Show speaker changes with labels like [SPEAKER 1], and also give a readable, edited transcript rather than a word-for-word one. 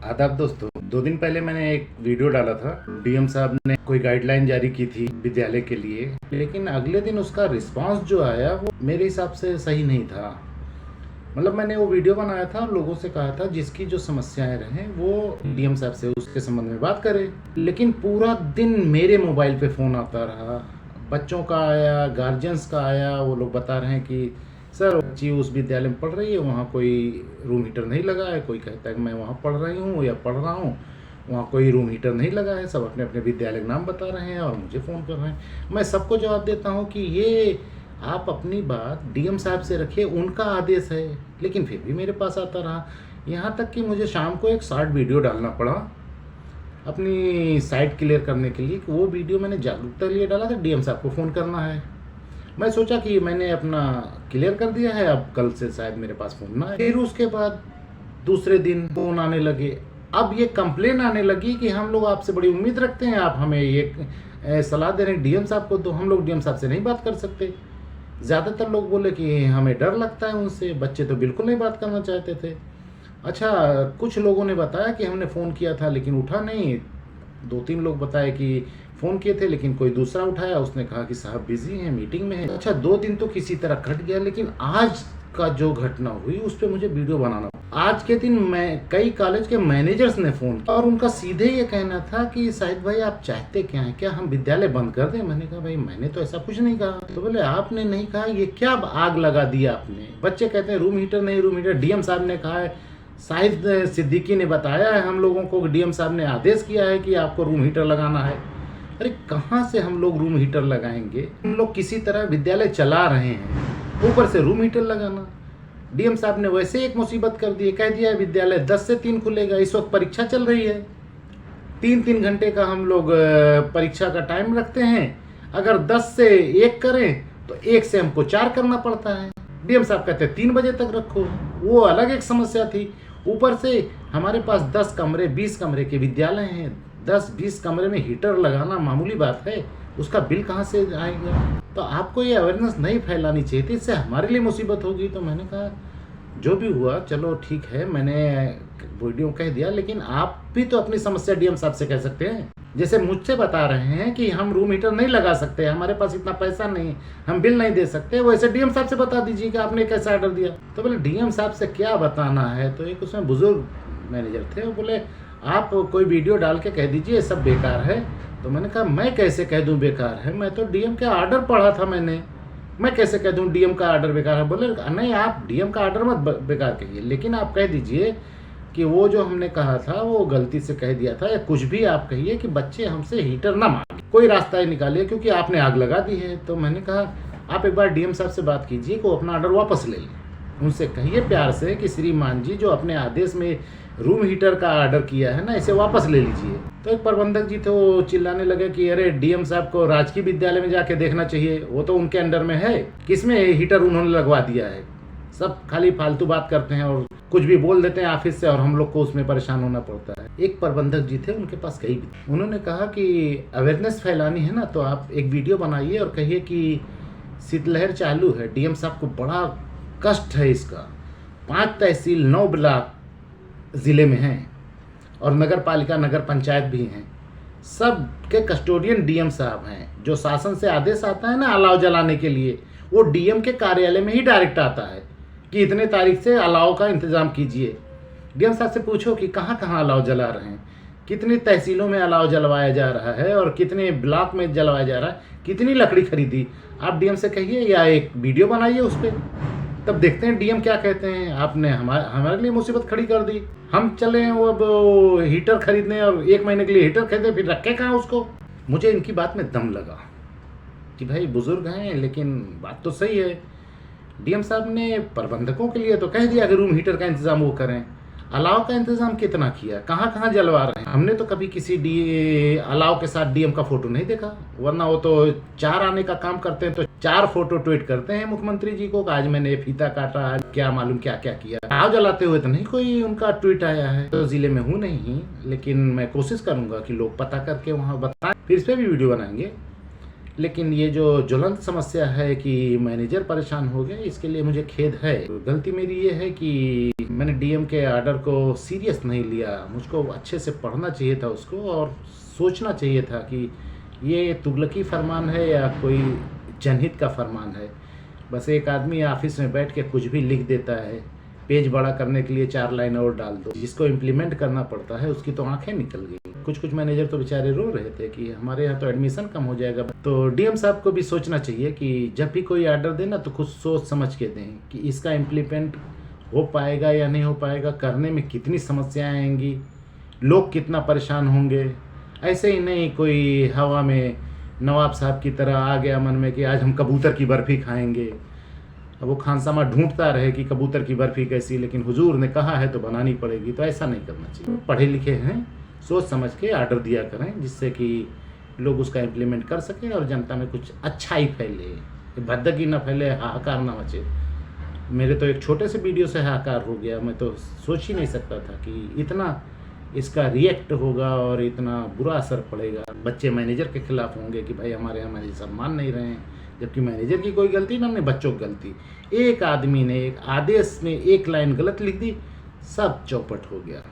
[SPEAKER 1] आदाब दोस्तों, 2 दिन पहले मैंने एक वीडियो डाला था। डीएम साहब ने कोई गाइडलाइन जारी की थी विद्यालय के लिए, लेकिन अगले दिन उसका रिस्पांस जो आया वो मेरे हिसाब से सही नहीं था। मतलब मैंने वो वीडियो बनाया था और लोगों से कहा था जिसकी जो समस्याएं रहें वो डीएम साहब से उसके संबंध में बात करें, लेकिन पूरा दिन मेरे मोबाइल पे फ़ोन आता रहा। बच्चों का आया, गार्जियंस का आया, वो लोग बता रहे हैं कि सर बच्ची उस विद्यालय में पढ़ रही है, वहाँ कोई रूम हीटर नहीं लगा है। कोई कहता है कि मैं वहाँ पढ़ रही हूँ या पढ़ रहा हूँ, वहाँ कोई रूम हीटर नहीं लगा है। सब अपने अपने विद्यालय का नाम बता रहे हैं और मुझे फ़ोन कर रहे हैं। मैं सबको जवाब देता हूँ कि ये आप अपनी बात डीएम साहब से रखिए, उनका आदेश है। लेकिन फिर भी मेरे पास आता रहा, यहाँ तक कि मुझे शाम को एक शॉर्ट वीडियो डालना पड़ा अपनी साइट क्लियर करने के लिए कि वो वीडियो मैंने जागरूकता लिए डाला था, डीएम साहब को फ़ोन करना है। मैं सोचा कि मैंने अपना क्लियर कर दिया है, अब कल से शायद मेरे पास फ़ोन ना आए। फिर उसके बाद दूसरे दिन फ़ोन आने लगे। अब ये कंप्लेन आने लगी कि हम लोग आपसे बड़ी उम्मीद रखते हैं, आप हमें ये सलाह दे रहे हैं डीएम साहब को, तो हम लोग डीएम साहब से नहीं बात कर सकते। ज़्यादातर लोग बोले कि हमें डर लगता है उनसे, बच्चे तो बिल्कुल नहीं बात करना चाहते थे। अच्छा, कुछ लोगों ने बताया कि हमने फ़ोन किया था लेकिन उठा नहीं। 2-3 लोग बताए कि फ़ोन किए थे लेकिन कोई दूसरा उठाया, उसने कहा कि साहब बिज़ी हैं, मीटिंग में है। अच्छा, 2 दिन तो किसी तरह कट गया, लेकिन आज का जो घटना हुई उस पर मुझे वीडियो बनाना। आज के दिन मैं कई कॉलेज के मैनेजर्स ने फ़ोन किया और उनका सीधे ये कहना था कि शाहिद भाई आप चाहते क्या हैं, क्या हम विद्यालय बंद कर दें? मैंने कहा भाई मैंने तो ऐसा कुछ नहीं कहा। तो बोले आपने नहीं कहा, ये क्या आग लगा दिया आपने? बच्चे कहते हैं रूम हीटर नहीं, रूम हीटर डीएम साहब ने कहा है, शाहिद सिद्दीकी ने बताया है हम लोगों को, डीएम साहब ने आदेश किया है कि आपको रूम हीटर लगाना है। अरे कहाँ से हम लोग रूम हीटर लगाएंगे? हम लोग किसी तरह विद्यालय चला रहे हैं, ऊपर से रूम हीटर लगाना। डीएम साहब ने वैसे एक मुसीबत कर दी है, कह दिया है विद्यालय 10 से 3 खुलेगा। इस वक्त परीक्षा चल रही है, 3-3 घंटे का हम लोग परीक्षा का टाइम रखते हैं। अगर 10 से 1 करें तो 1 से हमको 4 करना पड़ता है। डीएम साहब कहते हैं 3 बजे तक रखो, वो अलग एक समस्या थी। ऊपर से हमारे पास 10 कमरे 20 कमरे के विद्यालय हैं, 10-20 कमरे में हीटर लगाना मामूली बात है, उसका बिल कहाँ से आएगा? तो आपको ये अवेयरनेस नहीं फैलानी चाहिए थी, इससे हमारे लिए मुसीबत होगी। तो मैंने कहा जो भी हुआ चलो ठीक है, मैंने वीडियो कह दिया, लेकिन आप भी तो अपनी समस्या डीएम साहब से कह सकते हैं। जैसे मुझसे बता रहे हैं कि हम रूम हीटर नहीं लगा सकते, हमारे पास इतना पैसा नहीं, हम बिल नहीं दे सकते, वैसे डीएम साहब से बता दीजिए कि आपने कैसा ऑर्डर दिया। तो बोले डीएम साहब से क्या बताना है? तो एक उसमें बुजुर्ग मैनेजर थे, वो बोले आप कोई वीडियो डाल के कह दीजिए सब बेकार है। तो मैंने कहा मैं कैसे कह दूं बेकार है? मैं तो डीएम का ऑर्डर पढ़ा था मैंने, मैं कैसे कह दूं डीएम का ऑर्डर बेकार है? बोले नहीं, आप डीएम का ऑर्डर मत बेकार कहिए, लेकिन आप कह दीजिए कि वो जो हमने कहा था वो गलती से कह दिया था, या कुछ भी आप कहिए कि बच्चे हमसे हीटर ना मांगे, कोई रास्ता ही निकालिए क्योंकि आपने आग लगा दी है। तो मैंने कहा आप एक बार डीएम साहब से बात कीजिए कि वो अपना ऑर्डर वापस ले लें, उनसे कहिए प्यार से कि श्रीमान जी जो अपने आदेश में रूम हीटर का ऑर्डर किया है ना, इसे वापस ले लीजिए। तो एक प्रबंधक जी थे, वो चिल्लाने लगे कि अरे डीएम साहब को राजकीय विद्यालय में जाके देखना चाहिए, वो तो उनके अंडर में है, किसमें हीटर उन्होंने लगवा दिया है। सब खाली फालतू बात करते हैं और कुछ भी बोल देते हैं ऑफिस से और हम लोग को उसमें परेशान होना पड़ता है। एक प्रबंधक जी थे, उनके पास गई, उन्होंने कहा कि अवेयरनेस फैलानी है ना, तो आप एक वीडियो बनाइए और कहिए कि शीतलहर चालू है, डीएम साहब को बड़ा कष्ट है इसका, 5 तहसील 9 ब्लॉक ज़िले में हैं और नगर पालिका नगर पंचायत भी हैं, सब के कस्टोडियन डीएम साहब हैं। जो शासन से आदेश आता है ना अलाव जलाने के लिए, वो डीएम के कार्यालय में ही डायरेक्ट आता है कि इतने तारीख से अलाव का इंतज़ाम कीजिए। डीएम साहब से पूछो कि कहाँ कहाँ अलाव जला रहे हैं, कितनी तहसीलों में अलाव जलवाया जा रहा है और कितने ब्लॉक में जलवाया जा रहा है, कितनी लकड़ी खरीदी। आप डीएम से कहिए या एक वीडियो बनाइए उस पर, तब देखते हैं डीएम क्या कहते हैं। आपने हमारे लिए मुसीबत खड़ी कर दी, हम चले वो अब हीटर खरीदने और 1 महीने के लिए हीटर खरीदे, फिर रखे कहाँ उसको? मुझे इनकी बात में दम लगा कि भाई बुजुर्ग हैं लेकिन बात तो सही है। डीएम साहब ने प्रबंधकों के लिए तो कह दिया कि रूम हीटर का इंतज़ाम वो करें, अलाव का इंतज़ाम कितना किया, कहाँ कहाँ जलवा रहे हैं? हमने तो कभी किसी अलाव के साथ डीएम का फोटो नहीं देखा, वरना वो तो 4 आने का काम करते हैं तो 4 फोटो ट्वीट करते हैं मुख्यमंत्री जी को, आज मैंने फीता काटा, आज क्या मालूम क्या क्या किया। अलाव जलाते हुए तो नहीं कोई उनका ट्वीट आया है। तो जिले में हूँ नहीं, लेकिन मैं कोशिश करूंगा कि लोग पता करके वहाँ बताएं, फिर इस पर भी वीडियो बनाएंगे। लेकिन ये जो ज्वलंत समस्या है कि मैनेजर परेशान हो गए, इसके लिए मुझे खेद है। गलती मेरी ये है कि मैंने डीएम के आर्डर को सीरियस नहीं लिया। मुझको अच्छे से पढ़ना चाहिए था उसको और सोचना चाहिए था कि ये तुगलकी फरमान है या कोई जनहित का फरमान है। बस एक आदमी ऑफिस में बैठ के कुछ भी लिख देता है, पेज बड़ा करने के लिए 4 लाइन और डाल दो, जिसको इम्प्लीमेंट करना पड़ता है उसकी तो आंखें निकल गई। कुछ मैनेजर तो बेचारे रो रहे थे कि हमारे यहाँ तो एडमिशन कम हो जाएगा। तो डीएम साहब को भी सोचना चाहिए कि जब भी कोई आर्डर देना तो खुद सोच समझ के दें कि इसका इम्प्लीमेंट हो पाएगा या नहीं हो पाएगा, करने में कितनी समस्याएं आएंगी, लोग कितना परेशान होंगे। ऐसे ही नहीं कोई हवा में नवाब साहब की तरह आ गया मन में कि आज हम कबूतर की बर्फ़ी खाएंगे। अब वो खानसामा ढूंढता रहे कि कबूतर की बर्फ़ी कैसी, लेकिन हुजूर ने कहा है तो बनानी पड़ेगी। तो ऐसा नहीं करना चाहिए। पढ़े लिखे हैं, सोच समझ के आर्डर दिया करें जिससे कि लोग उसका इम्प्लीमेंट कर सकें और जनता में कुछ अच्छा ही फैले, भद्दगी ना फैले, हाहाकार ना मचे। मेरे तो एक छोटे से वीडियो से हाहाकार हो गया। मैं तो सोच ही नहीं सकता था कि इतना इसका रिएक्ट होगा और इतना बुरा असर पड़ेगा। बच्चे मैनेजर के खिलाफ होंगे कि भाई हमारे यहाँ मैनेजर सम्मान नहीं रहे हैं, जबकि मैनेजर की कोई गलती ना, अपने बच्चों की गलती। एक आदमी ने एक आदेश में एक लाइन गलत लिख दी, सब चौपट हो गया।